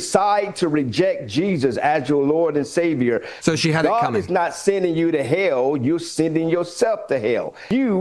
decide to reject Jesus as your Lord and Savior, so she had it coming. God is not sending you to hell. You're sending yourself to hell.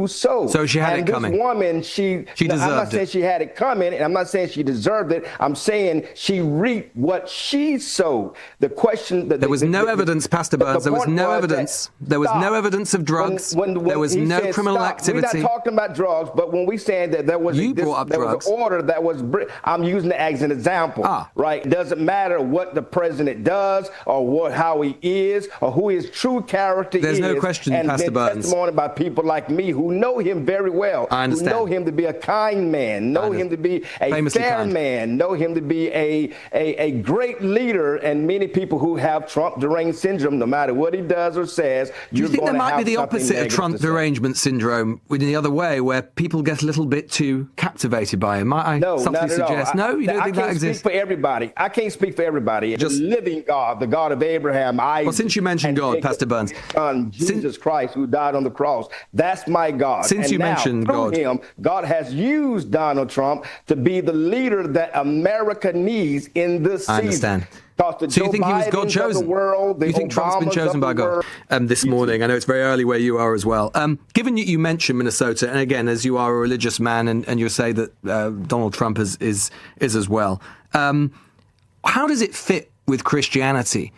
So she had it coming. This woman, she deserved I'm not saying it. she had it coming, and I'm not saying she deserved it. I'm saying she reaped what she sowed. The question that there was no evidence, Pastor Burns. There was no evidence. There was no evidence of drugs. There was no criminal activity. We're not talking about drugs, but when we saying that there was there was an order that was, I'm using it as an example, right? It doesn't matter what the president does or how he is or who his true character is. There's no question, Pastor Burns. Testimony by people like me who know him very well. I understand. Who know him to be a kind man, know him to be a fair man, know him to be a great leader, and many people who have Trump deranged syndrome, no matter what he does or says, do you think there might be the opposite of Trump derangement syndrome, in the other way, where people get a little bit too captivated by him? Might I subtly suggest? No, you don't think that exists? I can't speak for everybody. I can't speak for everybody. The living God, the God of Abraham, Isaac. Well, since you mentioned God, Pastor Burns, Son Jesus Christ, who died on the cross, that's my God. Since you mentioned God, God has used Donald Trump to be the leader that America needs in this season. I understand. So you think he was God chosen? You think Trump's been chosen by God? This morning, I know it's very early where you are as well. Given you mentioned Minnesota, and again, as you are a religious man, and you say that Donald Trump is as well, how does it fit with Christianity?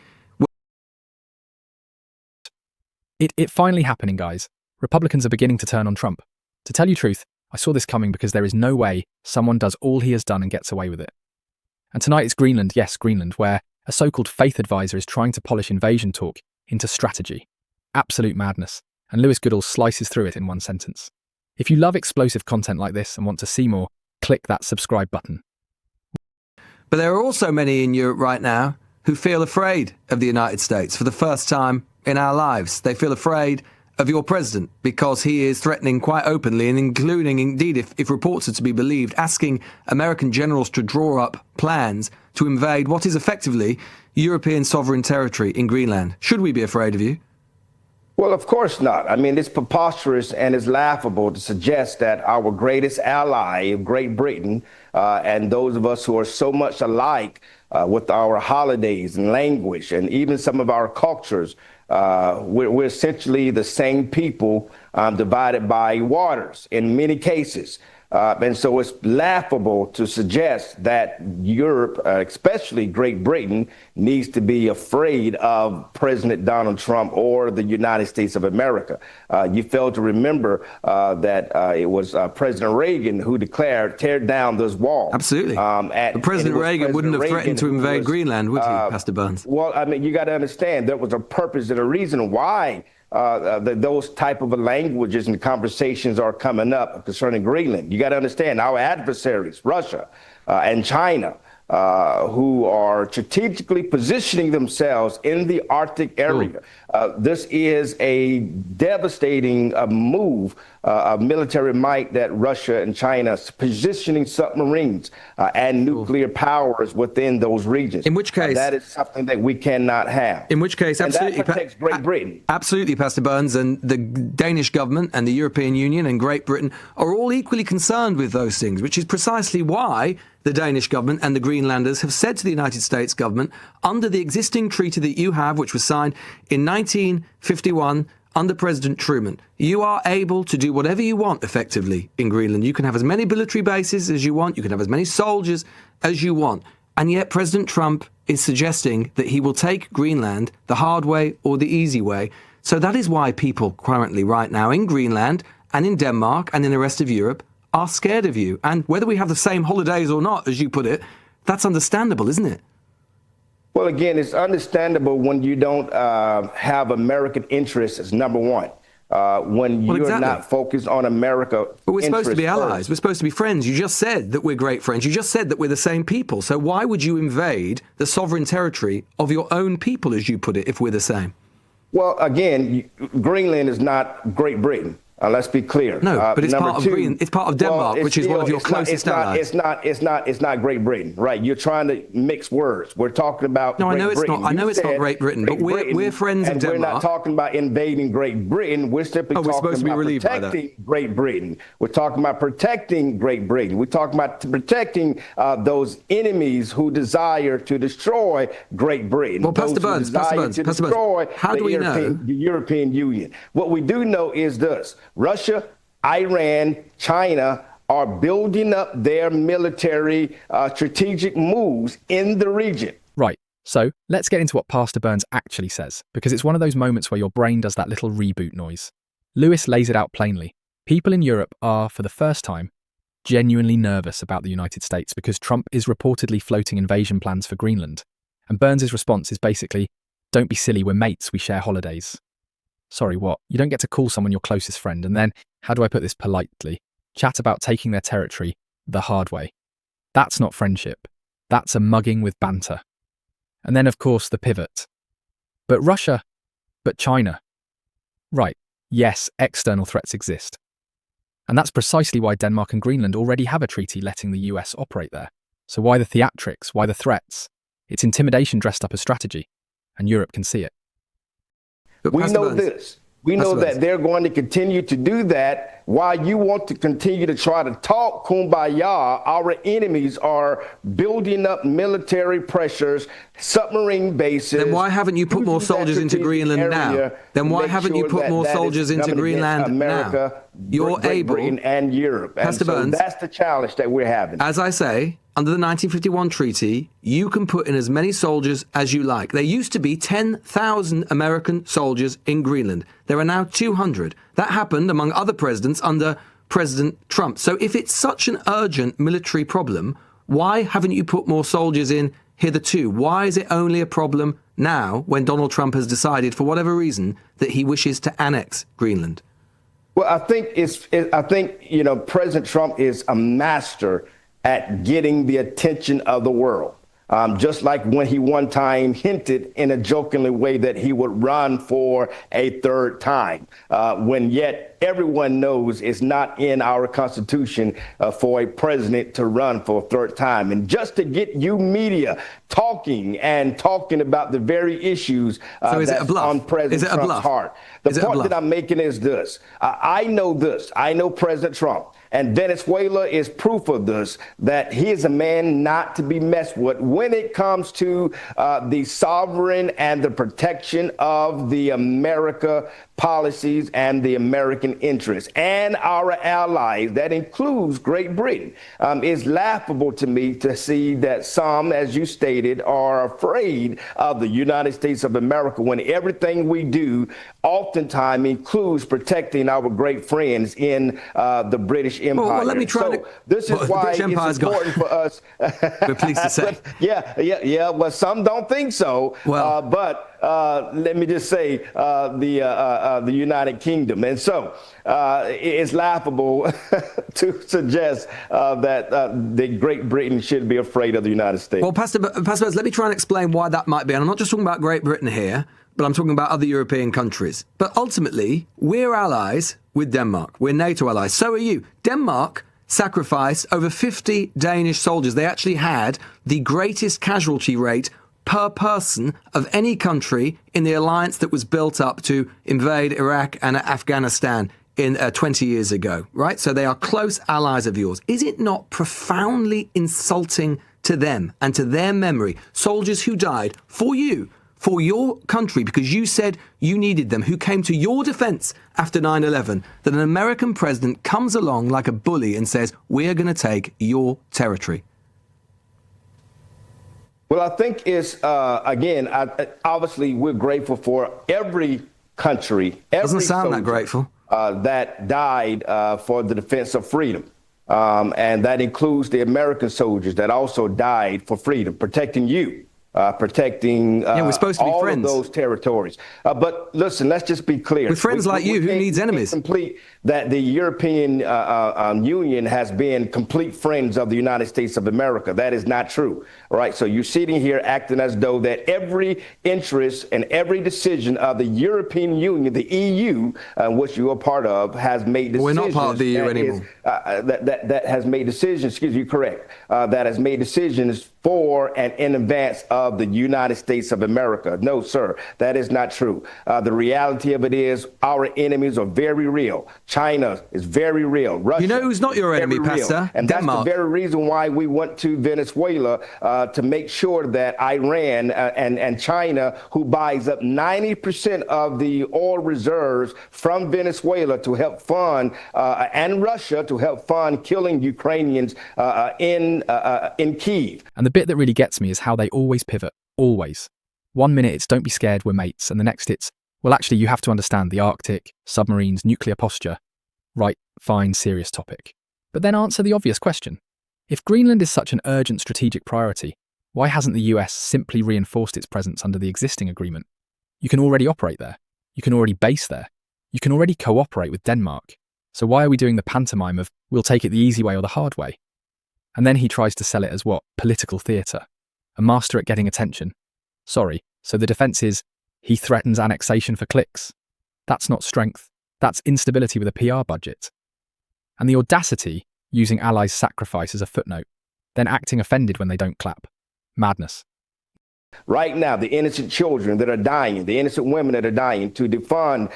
It finally happening, guys. Republicans are beginning to turn on Trump. To tell you truth, I saw this coming because there is no way someone does all he has done and gets away with it. And tonight it's Greenland, yes, Greenland, where a so-called faith advisor is trying to polish invasion talk into strategy. Absolute madness. And Lewis Goodall slices through it in one sentence. If you love explosive content like this and want to see more, click that subscribe button. But there are also many in Europe right now who feel afraid of the United States for the first time in our lives. They feel afraid of your president because he is threatening quite openly, and including, indeed, if reports are to be believed, asking American generals to draw up plans to invade what is effectively European sovereign territory in Greenland. Should we be afraid of you? Well, of course not. I mean, it's preposterous and it's laughable to suggest that our greatest ally, Great Britain, and those of us who are so much alike with our holidays and language and even some of our cultures, we're essentially the same people divided by waters in many cases. And so it's laughable to suggest that Europe, especially Great Britain, needs to be afraid of President Donald Trump or the United States of America. You fail to remember that it was President Reagan who declared, tear down this wall. Absolutely. But President Reagan wouldn't have threatened to invade Greenland, would he, Pastor Burns? Well, I mean, you got to understand there was a purpose and a reason why those type of languages and conversations are coming up concerning Greenland. You got to understand our adversaries, Russia and China, who are strategically positioning themselves in the Arctic area. This is a devastating move of military might that Russia and China positioning submarines and nuclear powers within those regions. In which case, that is something that we cannot have. In which case, absolutely, that protects Great Britain. Absolutely, Pastor Burns, and the Danish government and the European Union and Great Britain are all equally concerned with those things, which is precisely why the Danish government and the Greenlanders have said to the United States government, under the existing treaty that you have, which was signed in 1951 under President Truman, you are able to do whatever you want effectively in Greenland. You can have as many military bases as you want. You can have as many soldiers as you want. And yet President Trump is suggesting that he will take Greenland the hard way or the easy way. So that is why people currently right now in Greenland and in Denmark and in the rest of Europe are scared of you. And whether we have the same holidays or not, as you put it, that's understandable, isn't it? Well, again, it's understandable when you don't have American interests as number one. When you're not focused on America. But we're supposed to be allies. We're supposed to be friends. You just said that we're great friends. You just said that we're the same people. So why would you invade the sovereign territory of your own people, as you put it, if we're the same? Well, again, Greenland is not Great Britain. Let's be clear. No, but it's part of it's part of Denmark, which is one of your closest allies. It's not Great Britain, right? You're trying to mix words. We're talking about No, I know Great it's Britain. not. I know it's not Great Britain, but we're friends of Denmark. We're not talking about invading Great Britain. We're simply talking about protecting Great Britain. We're talking about protecting Great Britain. We're talking about protecting those enemies who desire to destroy Great Britain. Well, Pastor Burns, how do we know? The European Union. What we do know is this. Russia, Iran, China are building up their military strategic moves in the region. Right. So let's get into what Pastor Burns actually says, because it's one of those moments where your brain does that little reboot noise. Lewis lays it out plainly. People in Europe are, for the first time, genuinely nervous about the United States because Trump is reportedly floating invasion plans for Greenland. And Burns' response is basically, don't be silly, we're mates, we share holidays. Sorry, what? You don't get to call someone your closest friend and then, how do I put this politely, chat about taking their territory the hard way. That's not friendship. That's a mugging with banter. And then, of course, the pivot. But Russia, but China. Right, yes, external threats exist. And that's precisely why Denmark and Greenland already have a treaty letting the US operate there. So why the theatrics? Why the threats? It's intimidation dressed up as strategy, and Europe can see it. But we know this. We know that they're going to continue to do that while you want to continue to try to talk kumbaya. Our enemies are building up military pressures, submarine bases. Then why haven't you put more soldiers into Greenland now? Then why haven't you put more soldiers into Greenland America, now? You're able. Britain and Europe. Pastor Burns, that's the challenge that we're having. As I say, under the 1951 treaty, you can put in as many soldiers as you like. There used to be 10,000 American soldiers in Greenland. There are now 200. That happened, among other presidents, under President Trump. So if it's such an urgent military problem, why haven't you put more soldiers in hitherto? Why is it only a problem now when Donald Trump has decided, for whatever reason, that he wishes to annex Greenland? Well, I think President Trump is a master at getting the attention of the world. Just like when he one time hinted in a jokingly way that he would run for a third time, when yet everyone knows it's not in our Constitution for a president to run for a third time. And just to get you media talking about the very issues that's on President Trump's heart. The point that I'm making is this. I know this. I know President Trump. And Venezuela is proof of this, that he is a man not to be messed with when it comes to the sovereign and the protection of the America policies and the American interests and our allies. That includes Great Britain. It's laughable to me to see that some, as you stated, are afraid of the United States of America when everything we do oftentimes includes protecting our great friends in the British Empire. Well, let me try this is why it's important for us. We're pleased to say. Yeah. Well, some don't think so. Well, but let me just say the United Kingdom. And so it's laughable to suggest that the Great Britain should be afraid of the United States. Well, Pastor Burns, let me try and explain why that might be. And I'm not just talking about Great Britain here, but I'm talking about other European countries. But ultimately, we're allies with Denmark. We're NATO allies. So are you. Denmark sacrificed over 50 Danish soldiers. They actually had the greatest casualty rate per person of any country in the alliance that was built up to invade Iraq and Afghanistan in 20 years ago, right? So they are close allies of yours. Is it not profoundly insulting to them and to their memory, soldiers who died for you, for your country, because you said you needed them, who came to your defense after 9/11, that an American president comes along like a bully and says, we're going to take your territory? Well, I think it's, again, obviously we're grateful for every country, every Doesn't sound soldier, that grateful. That died for the defense of freedom. And that includes the American soldiers that also died for freedom, protecting you. protecting we're supposed to be all friends. of those territories. But listen, let's just be clear. With friends like you, who needs enemies? Complete that the European Union has been complete friends of the United States of America. That is not true. All right. So you're sitting here acting as though that every interest and every decision of the European Union, the EU, which you are part of, has made decisions. We're not part of the EU anymore. That has made decisions. Excuse you, correct. That has made decisions for and in advance of the United States of America. No, sir, that is not true. The reality of it is our enemies are very real. China is very real. Russia, you know who's not your enemy, Pastor? And Denmark. That's the very reason why we went to Venezuela to make sure that Iran and China, who buys up 90% of the oil reserves from Venezuela to help fund, and Russia to help fund killing Ukrainians in Kyiv. And the bit that really gets me is how they always pivot. Always. 1 minute it's don't be scared, we're mates, and the next it's, well, actually, you have to understand the Arctic, submarines, nuclear posture. Right, fine, serious topic. But then answer the obvious question. If Greenland is such an urgent strategic priority, why hasn't the US simply reinforced its presence under the existing agreement? You can already operate there. You can already base there. You can already cooperate with Denmark. So why are we doing the pantomime of, we'll take it the easy way or the hard way? And then he tries to sell it as what? Political theatre. A master at getting attention. Sorry, so the defence is, he threatens annexation for clicks. That's not strength. That's instability with a PR budget. And the audacity, using allies' sacrifice as a footnote, then acting offended when they don't clap. Madness. Right now, the innocent children that are dying, the innocent women that are dying to defund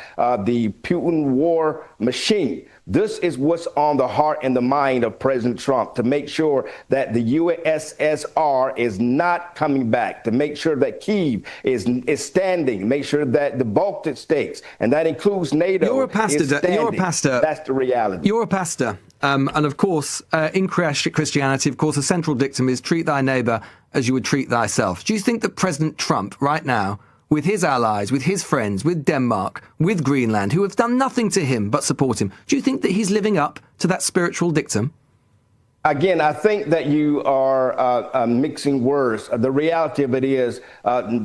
the Putin war machine. This is what's on the heart and the mind of President Trump, to make sure that the USSR is not coming back, to make sure that Kyiv is standing, make sure that the Baltic states, and that includes NATO, You're a pastor. is standing. You're a pastor. That's the reality. You're a pastor. And of course, in Christianity, of course, a central dictum is treat thy neighbour as you would treat thyself. Do you think that President Trump right now, with his allies, with his friends, with Denmark, with Greenland, who have done nothing to him but support him, do you think that he's living up to that spiritual dictum? Again, I think that you are mixing words. The reality of it is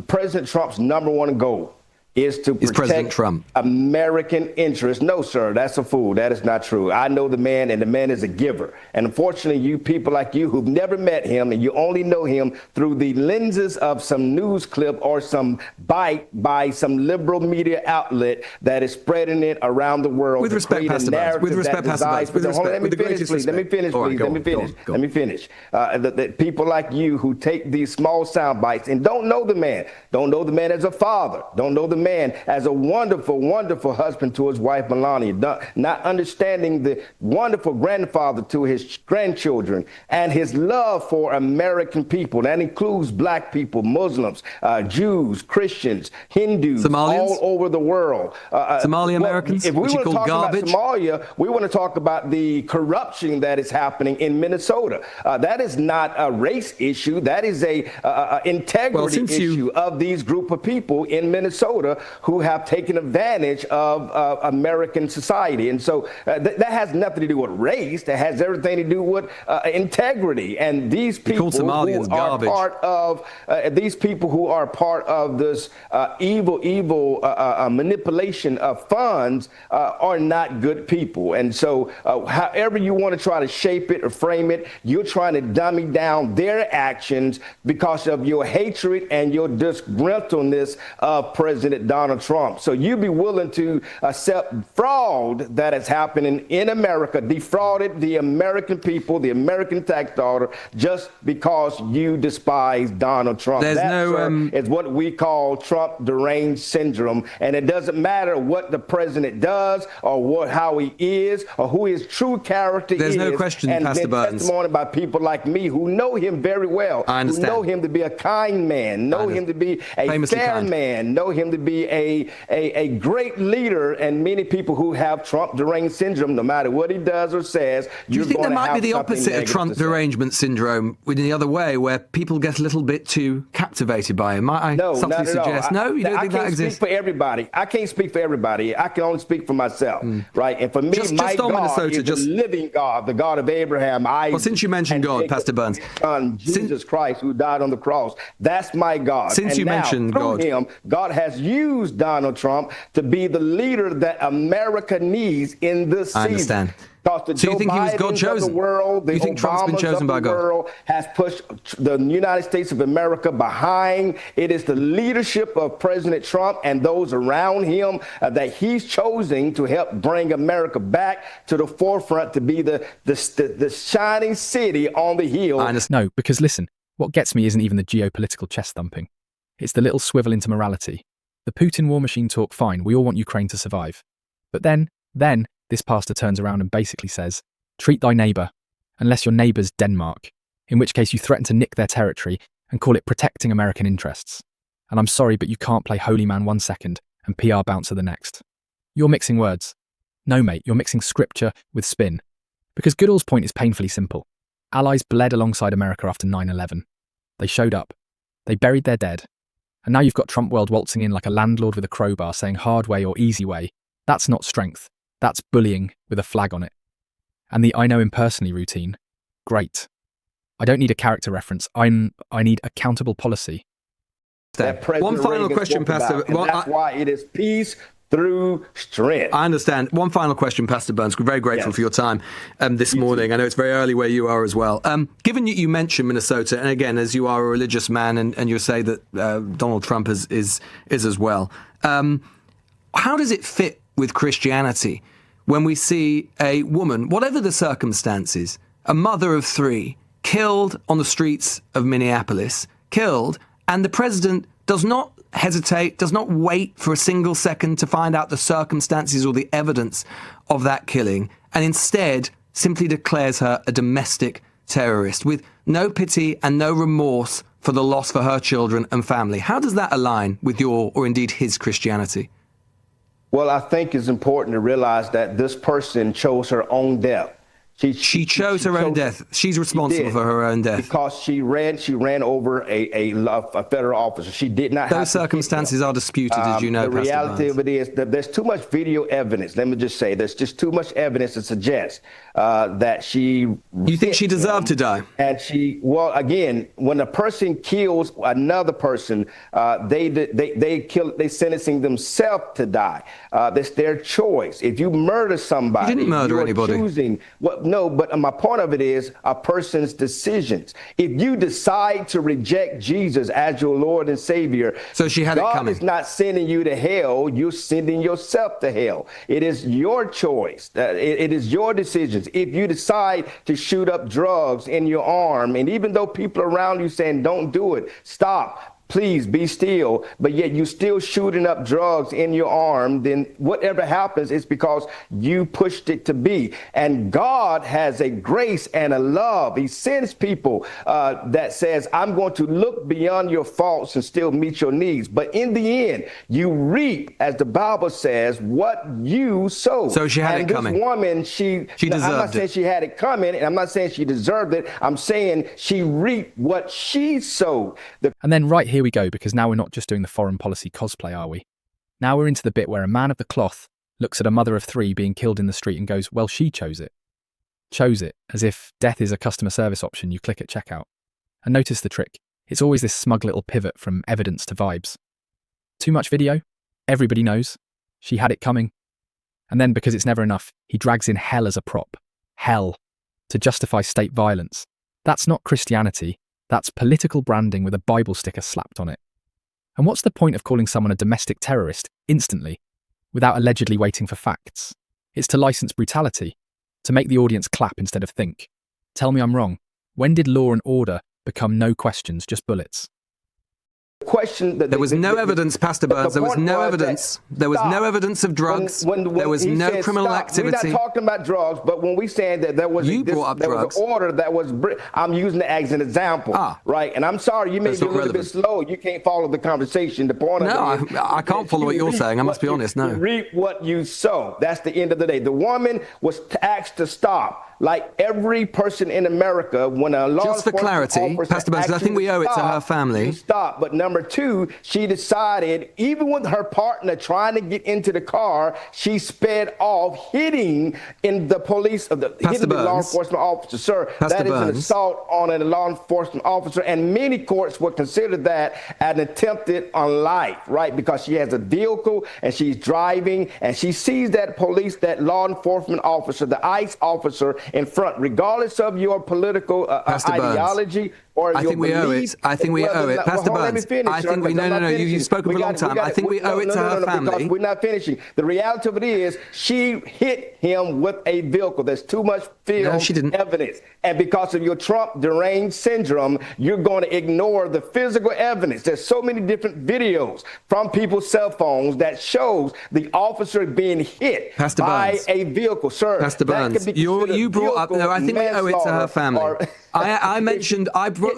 President Trump's number one goal is to protect American interests. No, sir, that's a fool. That is not true. I know the man, and the man is a giver. And unfortunately, you people like you who've never met him, and you only know him through the lenses of some news clip or some bite by some liberal media outlet that is spreading it around the world. With respect, Pastor Burns. With respect, Pastor Burns. With respect. Let me finish, please. Let me finish, please. Let me finish. Let me finish. The people like you who take these small sound bites and don't know the man, don't know the man as a father, don't know the man as a wonderful, wonderful husband to his wife, Melania, not understanding the wonderful grandfather to his grandchildren and his love for American people. That includes black people, Muslims, Jews, Christians, Hindus, Somalians? all over the world. Somali Americans, if we which want you to call talk garbage. about Somalia, we want to talk about the corruption that is happening in Minnesota. That is not a race issue. That is a integrity issue of these group of people in Minnesota who have taken advantage of American society. And so that has nothing to do with race. That has everything to do with integrity. And these people who are part of these people who are part of this evil manipulation of funds are not good people. And so however you want to try to shape it or frame it, you're trying to dummy down their actions because of your hatred and your disgruntledness of President Donald Trump. So you'd be willing to accept fraud that is happening in America, defrauded the American people, the American tax dollar, just because you despise Donald Trump. There's that is what we call Trump deranged syndrome. And it doesn't matter what the president does or how he is or who his true character is. There's no question, and Pastor Burns. Testimony by people like me who know him very well. I understand. Who know him to be a kind man, know him to be a fair man, know him to be be a great leader, and many people who have Trump deranged syndrome, no matter what he does or says, do you think there might be the opposite of Trump derangement syndrome, in the other way, where people get a little bit too captivated by him? Might I subtly suggest? No, you don't think that exists? I can't speak for everybody. I can't speak for everybody. I can only speak for myself, right? And for me, my God is the living God, the God of Abraham, Isaac. Well, since you mentioned God, Pastor Burns, Son, Jesus Christ, who died on the cross, that's my God. Since you mentioned God, God has used Donald Trump to be the leader that America needs in this season. I understand. So you think he was God chosen? You think Trump's been chosen by God? World has pushed the United States of America behind. It is the leadership of President Trump and those around him that he's chosen to help bring America back to the forefront, to be the shining city on the hill. No, because listen, what gets me isn't even the geopolitical chest thumping. It's the little swivel into morality. The Putin war machine talk, fine, we all want Ukraine to survive. But then, this pastor turns around and basically says, treat thy neighbour, unless your neighbour's Denmark, in which case you threaten to nick their territory and call it protecting American interests. And I'm sorry, but you can't play holy man 1 second and PR bouncer the next. You're mixing words. No, mate, you're mixing scripture with spin. Because Goodall's point is painfully simple. Allies bled alongside America after 9/11. They showed up. They buried their dead. And now you've got Trump world waltzing in like a landlord with a crowbar saying hard way or easy way. That's not strength. That's bullying with a flag on it. And the I know him personally routine, great. I don't need a character reference. I need accountable policy. One final question, Pastor. That's why it is peace through strength. I understand. One final question, Pastor Burns. We're very grateful for your time this morning. I know it's very early where you are as well. Given you mentioned Minnesota, and again, as you are a religious man, and you say that Donald Trump is as well, how does it fit with Christianity when we see a woman, whatever the circumstances, a mother of 3, killed on the streets of Minneapolis, and the president does not hesitate, does not wait for a single second to find out the circumstances or the evidence of that killing, and instead simply declares her a domestic terrorist with no pity and no remorse for the loss for her children and family? How does that align with your, or indeed his, Christianity? Well, I think it's important to realize that this person chose her own death. She chose her own death. She's responsible for her own death. Because she ran over a federal officer. She did not have those circumstances are disputed, as you know, the reality of it is that there's too much video evidence. Let me just say, there's just too much evidence to suggest that she... You think she deserved to die? And well, again, when a person kills another person, they sentencing themselves to die. That's their choice. If you murder somebody... You didn't murder anybody. No, but my point of it is a person's decisions. If you decide to reject Jesus as your Lord and Savior, so she had God it coming. Is not sending you to hell. You're sending yourself to hell. It is your choice. It is your decisions. If you decide to shoot up drugs in your arm, and even though people around you saying don't do it, stop. Please be still, but yet you still shooting up drugs in your arm, then whatever happens is because you pushed it to be. And God has a grace and a love. He sends people that says, I'm going to look beyond your faults and still meet your needs. But in the end, you reap, as the Bible says, what you sow. So she had it coming. This woman, she deserved it. I'm not saying she had it coming, and I'm not saying she deserved it. I'm saying she reaped what she sowed. And then right here we go, because now we're not just doing the foreign policy cosplay, are we? Now we're into the bit where a man of the cloth looks at a mother of 3 being killed in the street and goes, well, she chose it. Chose it, as if death is a customer service option you click at checkout. And notice the trick. It's always this smug little pivot from evidence to vibes. Too much video? Everybody knows. She had it coming. And then, because it's never enough, he drags in hell as a prop. Hell. To justify state violence. That's not Christianity. That's political branding with a Bible sticker slapped on it. And what's the point of calling someone a domestic terrorist instantly, without allegedly waiting for facts? It's to license brutality, to make the audience clap instead of think. Tell me I'm wrong. When did law and order become no questions, just bullets? question that There was no evidence, Pastor Burns. There was no evidence. There was no evidence of drugs. There was no criminal activity. We're not talking about drugs, but when we saying that there was there was an order that was, I'm using it as an example, right? And I'm sorry, you may be a little bit slow. You can't follow the conversation. The point of it is, I can't follow what you're saying. I must be honest. No. You reap what you sow. That's the end of the day. The woman was asked to stop. Like every person in America, when a law just for clarity, Pastor Burns, I think we owe it to her family. Stop. But number two, she decided, even with her partner trying to get into the car, she sped off, hitting in the police of the law enforcement officer. Sir, that is an assault on a law enforcement officer, and many courts would consider that an attempted on life, right? Because she has a vehicle and she's driving, and she sees that law enforcement officer, the ICE officer, in front, regardless of your political ideology or your belief. I think we owe it. Pastor Burns, I think we, no, you've spoken for a long time. I think we owe it to her family. We're not finishing. The reality of it is she hit him with a vehicle. There's too much film evidence. And because of your Trump deranged syndrome, you're going to ignore the physical evidence. There's so many different videos from people's cell phones that shows the officer being hit by a vehicle. Sir, Pastor Burns, you brought up, no, I think we owe it to her family. I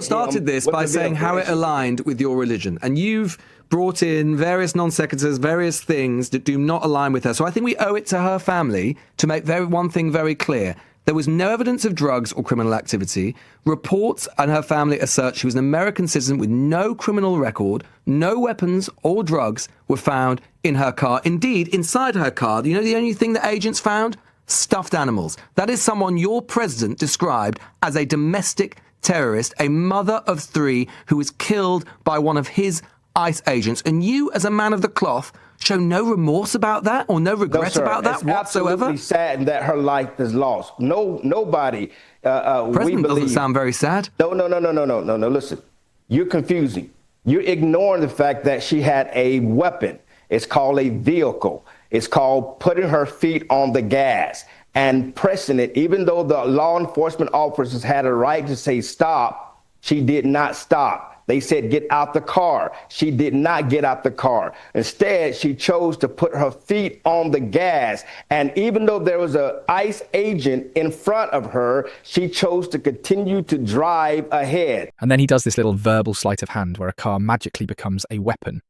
started this by saying how it aligned with your religion, and you've brought in various non sequiturs, various things that do not align with her. So I think we owe it to her family to make one thing very clear. There was no evidence of drugs or criminal activity. Reports and her family assert she was an American citizen with no criminal record. No weapons or drugs were found in her car. Indeed, inside her car, you know the only thing that agents found? Stuffed animals. That is someone your president described as a domestic terrorist, a mother of three who was killed by one of his ICE agents. And you, as a man of the cloth, show no remorse about that or no regret about that whatsoever? It's absolutely sad that her life is lost. Nobody. President doesn't sound very sad. No. Listen, you're confusing. You're ignoring the fact that she had a weapon. It's called a vehicle. It's called putting her feet on the gas and pressing it. Even though the law enforcement officers had a right to say stop, she did not stop. They said, get out the car. She did not get out the car. Instead, she chose to put her feet on the gas. And even though there was an ICE agent in front of her, she chose to continue to drive ahead. And then he does this little verbal sleight of hand where a car magically becomes a weapon.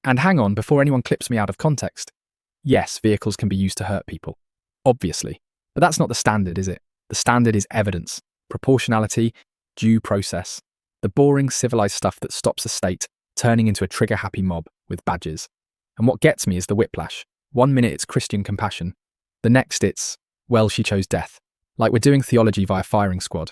And hang on, before anyone clips me out of context. Yes, vehicles can be used to hurt people. Obviously. But that's not the standard, is it? The standard is evidence, proportionality, due process. The boring, civilized stuff that stops a state turning into a trigger-happy mob with badges. And what gets me is the whiplash. 1 minute it's Christian compassion. The next it's, well, she chose death. Like we're doing theology via firing squad.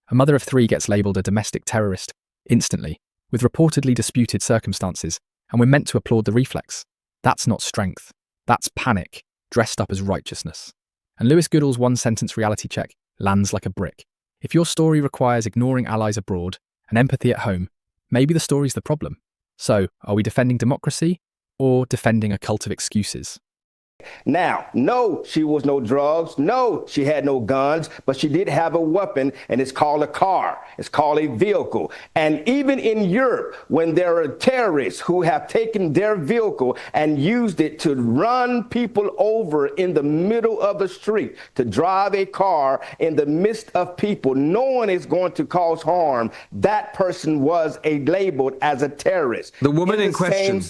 A mother of three gets labelled a domestic terrorist instantly, with reportedly disputed circumstances, and we're meant to applaud the reflex. That's not strength. That's panic, dressed up as righteousness. And Lewis Goodall's one-sentence reality check lands like a brick. If your story requires ignoring allies abroad and empathy at home, maybe the story's the problem. So, are we defending democracy or defending a cult of excuses? Now, no, she was no drugs. No, she had no guns, but she did have a weapon, and it's called a car. It's called a vehicle. And even in Europe, when there are terrorists who have taken their vehicle and used it to run people over in the middle of the street, to drive a car in the midst of people, knowing it's going to cause harm, that person was labeled as a terrorist. The woman in question,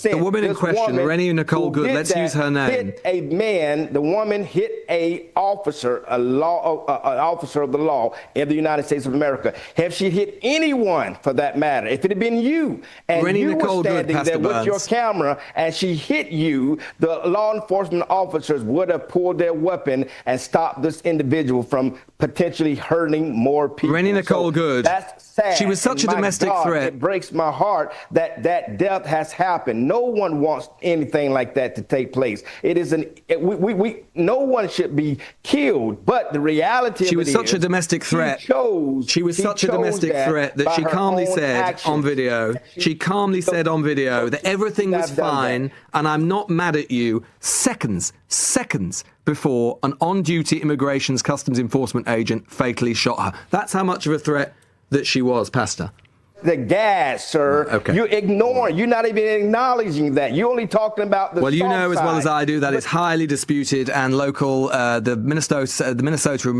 Rennie Nicole Good, let's use her name. The woman hit an officer of the law in the United States of America. Have she hit anyone, for that matter? If it had been you, and Rennie you Nicole were standing Good, there with Burns. your camera, and she hit you, the law enforcement officers would have pulled their weapon and stopped this individual from potentially hurting more people. Rennie Nicole Good. That's sad. She was such a domestic threat. It breaks my heart that death has happened. No one wants anything like that to take place. It is no one should be killed, but the reality she of was it such is, a domestic threat. She was such a domestic threat that she calmly said on video. She calmly said on video that everything was fine, and I'm not mad at you. Seconds before an on-duty immigrations customs enforcement agent fatally shot her. That's how much of a threat that she was, Pastor. the gas, sir. Okay. You're ignoring. You're not even acknowledging that. You're only talking about the Well, you soft know as well as side. I do that it's highly disputed, and local, the Minnesota